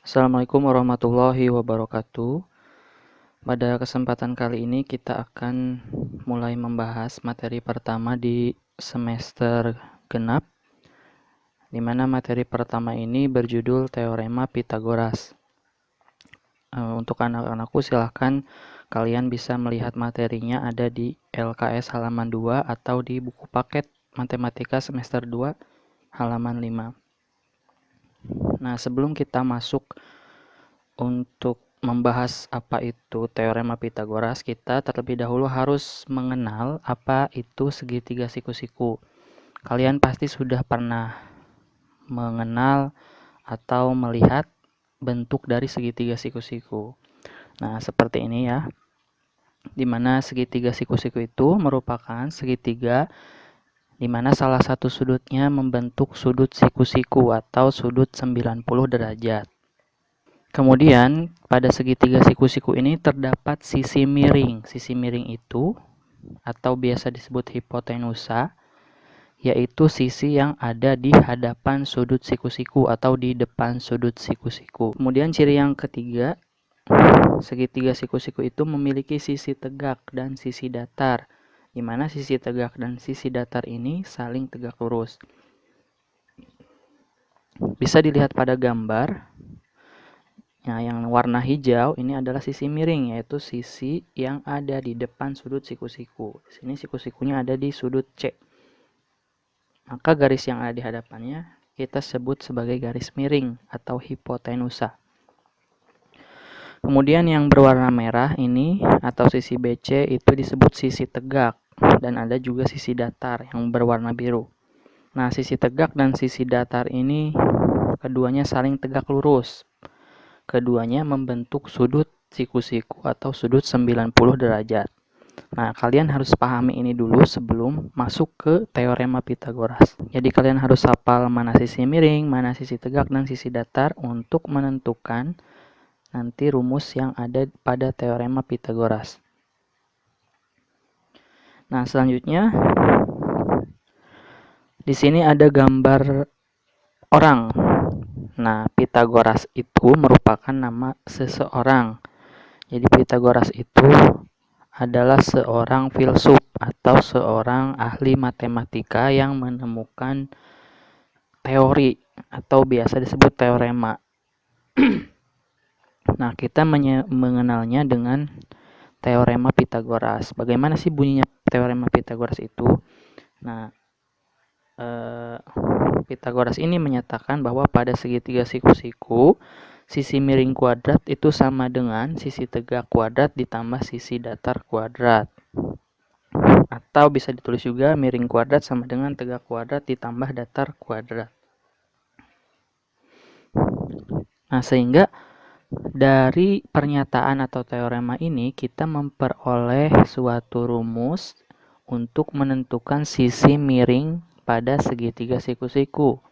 Assalamualaikum warahmatullahi wabarakatuh. Pada kesempatan kali ini kita akan mulai membahas materi pertama di semester genap, di mana materi pertama ini berjudul Teorema Pitagoras. Untuk anak-anakku silahkan kalian bisa melihat materinya ada di LKS halaman 2 atau di buku paket Matematika semester 2 halaman 5. Nah, sebelum kita masuk untuk membahas apa itu teorema Pitagoras, kita terlebih dahulu harus mengenal apa itu segitiga siku-siku. Kalian pasti sudah pernah mengenal atau melihat bentuk dari segitiga siku-siku. Nah, seperti ini ya. Di mana segitiga siku-siku itu merupakan segitiga di mana salah satu sudutnya membentuk sudut siku-siku atau sudut 90 derajat. Kemudian, pada segitiga siku-siku ini terdapat sisi miring. Sisi miring itu, atau biasa disebut hipotenusa, yaitu sisi yang ada di hadapan sudut siku-siku atau di depan sudut siku-siku. Kemudian ciri yang ketiga, segitiga siku-siku itu memiliki sisi tegak dan sisi datar, di mana sisi tegak dan sisi datar ini saling tegak lurus. Bisa dilihat pada gambar. Nah, yang warna hijau ini adalah sisi miring, yaitu sisi yang ada di depan sudut siku-siku. Di sini siku-sikunya ada di sudut C. Maka garis yang ada di hadapannya kita sebut sebagai garis miring atau hipotenusa. Kemudian yang berwarna merah ini atau sisi BC itu disebut sisi tegak, dan ada juga sisi datar yang berwarna biru. Nah, sisi tegak dan sisi datar ini keduanya saling tegak lurus. Keduanya membentuk sudut siku-siku atau sudut 90 derajat. Nah, kalian harus pahami ini dulu sebelum masuk ke teorema Pitagoras. Jadi kalian harus hafal mana sisi miring, mana sisi tegak, dan sisi datar untuk menentukan nanti rumus yang ada pada teorema Pitagoras. Nah, selanjutnya di sini ada gambar orang. Nah, Pitagoras itu merupakan nama seseorang. Jadi Pitagoras itu adalah seorang filsuf atau seorang ahli matematika yang menemukan teori atau biasa disebut teorema. Nah, kita mengenalnya dengan teorema Pitagoras. Bagaimana sih bunyinya teorema Pitagoras itu? Nah, Pitagoras ini menyatakan bahwa pada segitiga siku-siku, sisi miring kuadrat itu sama dengan sisi tegak kuadrat ditambah sisi datar kuadrat. Atau bisa ditulis juga miring kuadrat sama dengan tegak kuadrat ditambah datar kuadrat. Nah, sehingga dari pernyataan atau teorema ini kita memperoleh suatu rumus untuk menentukan sisi miring pada segitiga siku-siku,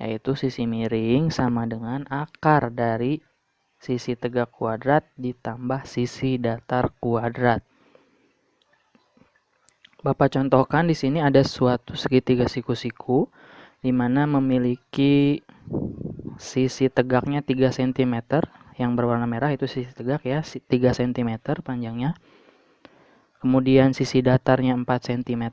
yaitu sisi miring sama dengan akar dari sisi tegak kuadrat ditambah sisi datar kuadrat. Bapak contohkan di sini ada suatu segitiga siku-siku di mana memiliki sisi tegaknya 3 cm, yang berwarna merah itu sisi tegak ya, 3 cm panjangnya. Kemudian sisi datarnya 4 cm.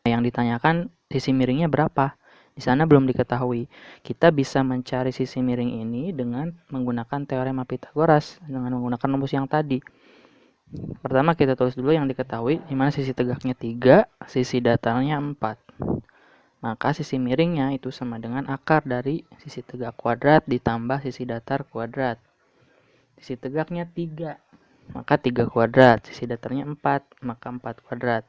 Yang ditanyakan sisi miringnya berapa? Di sana belum diketahui. Kita bisa mencari sisi miring ini dengan menggunakan teorema Pitagoras, dengan menggunakan rumus yang tadi. Pertama kita tulis dulu yang diketahui, di mana sisi tegaknya 3, sisi datarnya 4. Maka sisi miringnya itu sama dengan akar dari sisi tegak kuadrat ditambah sisi datar kuadrat. Sisi tegaknya 3, maka 3 kuadrat. Sisi datarnya 4, maka 4 kuadrat.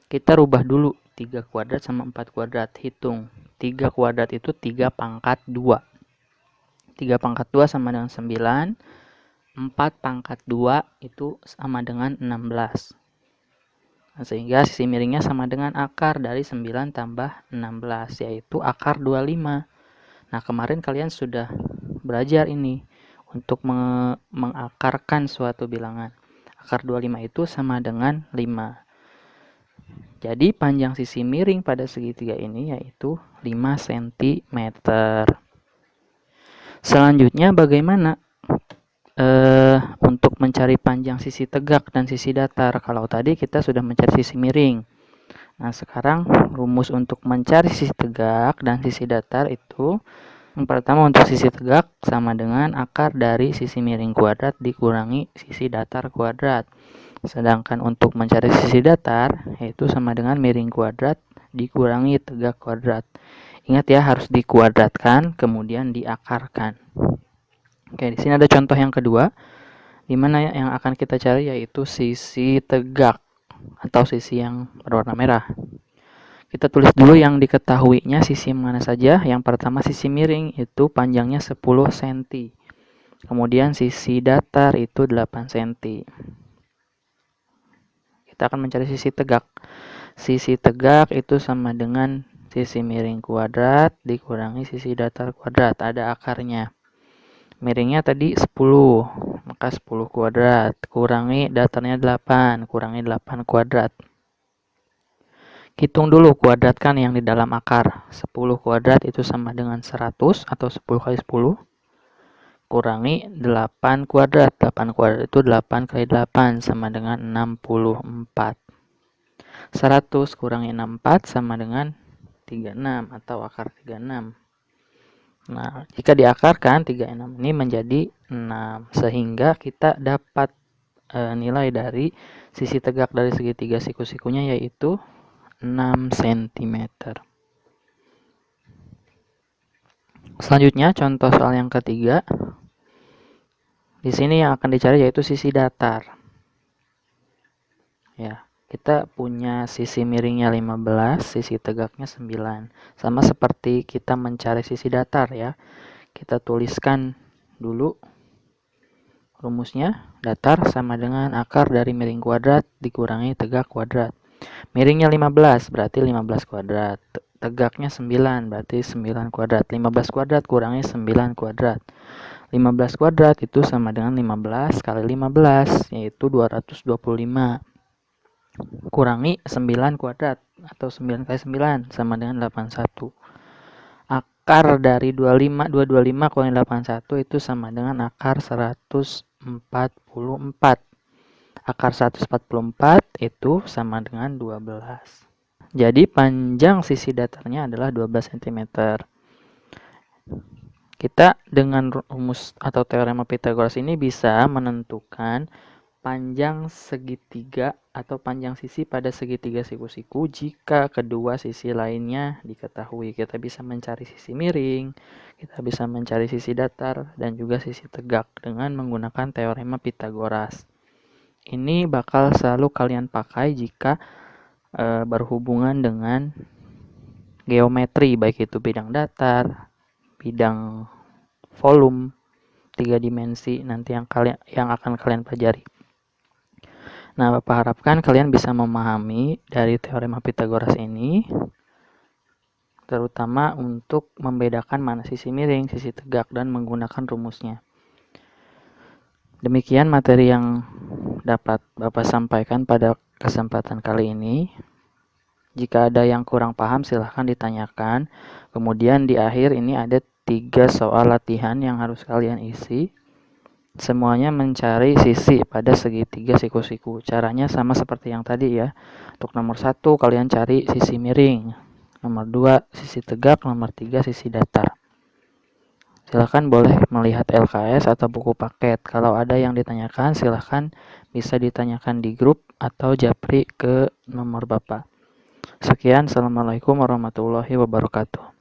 Kita rubah dulu 3 kuadrat sama 4 kuadrat. Hitung. 3 kuadrat itu 3 pangkat 2. 3 pangkat 2 sama dengan 9. 4 pangkat 2 itu sama dengan 16. Nah, sehingga sisi miringnya sama dengan akar dari 9 tambah 16, yaitu akar 25. Nah, kemarin kalian sudah belajar ini untuk mengakarkan suatu bilangan. Akar 25 itu sama dengan 5. Jadi panjang sisi miring pada segitiga ini yaitu 5 cm. Selanjutnya bagaimana untuk mencari panjang sisi tegak dan sisi datar? Kalau tadi kita sudah mencari sisi miring. Nah, sekarang rumus untuk mencari sisi tegak dan sisi datar itu, yang pertama untuk sisi tegak sama dengan akar dari sisi miring kuadrat dikurangi sisi datar kuadrat. Sedangkan untuk mencari sisi datar yaitu sama dengan miring kuadrat dikurangi tegak kuadrat. Ingat ya, harus dikuadratkan kemudian diakarkan. Oke, di sini ada contoh yang kedua, di mana yang akan kita cari yaitu sisi tegak atau sisi yang berwarna merah. Kita tulis dulu yang diketahuinya sisi mana saja. Yang pertama sisi miring itu panjangnya 10 cm. Kemudian sisi datar itu 8 cm. Kita akan mencari sisi tegak. Sisi tegak itu sama dengan sisi miring kuadrat dikurangi sisi datar kuadrat. Ada akarnya. Miringnya tadi 10, maka 10 kuadrat, kurangi datarnya 8, kurangi 8 kuadrat. Hitung dulu, kuadratkan yang di dalam akar. 10 kuadrat itu sama dengan 100 atau 10 kali 10. Kurangi 8 kuadrat. 8 kuadrat itu 8 kali 8 sama dengan 64. 100 kurangi 64 sama dengan 36 atau akar 36. Nah, jika diakarkan 36 ini menjadi 6 sehingga kita dapat nilai dari sisi tegak dari segitiga siku-sikunya yaitu 6 cm. Selanjutnya contoh soal yang ketiga. Di sini yang akan dicari yaitu sisi datar. Ya, kita punya sisi miringnya 15, sisi tegaknya 9. Sama seperti kita mencari sisi datar ya. Kita tuliskan dulu rumusnya. Datar sama dengan akar dari miring kuadrat dikurangi tegak kuadrat. Miringnya 15 berarti 15 kuadrat. Tegaknya 9 berarti 9 kuadrat. 15 kuadrat kurangi 9 kuadrat. 15 kuadrat itu sama dengan 15 kali 15 yaitu 225. Kurangi 9 kuadrat atau 9 kali 9 sama dengan 81. Akar dari 225 kurangi 81 itu sama dengan akar 144. Akar 144 itu sama dengan 12. Jadi panjang sisi datarnya adalah 12 cm. Kita dengan rumus atau teorema Pythagoras ini bisa menentukan panjang segitiga atau panjang sisi pada segitiga siku-siku jika kedua sisi lainnya diketahui. Kita bisa mencari sisi miring, kita bisa mencari sisi datar, dan juga sisi tegak dengan menggunakan teorema Pythagoras. Ini bakal selalu kalian pakai jika berhubungan dengan geometri, baik itu bidang datar, bidang volume, 3 dimensi nanti yang akan kalian pelajari. Nah, Bapak harapkan kalian bisa memahami dari teorema Pythagoras ini, terutama untuk membedakan mana sisi miring, sisi tegak, dan menggunakan rumusnya. Demikian materi yang dapat Bapak sampaikan pada kesempatan kali ini. Jika ada yang kurang paham, silahkan ditanyakan. Kemudian di akhir ini ada 3 soal latihan yang harus kalian isi. Semuanya mencari sisi pada segitiga siku-siku. Caranya sama seperti yang tadi ya. Untuk nomor 1 kalian cari sisi miring. Nomor 2 sisi tegak. Nomor 3 sisi datar. Silahkan boleh melihat LKS atau buku paket. Kalau ada yang ditanyakan silahkan bisa ditanyakan di grup atau japri ke nomor Bapak. Sekian, Assalamualaikum warahmatullahi wabarakatuh.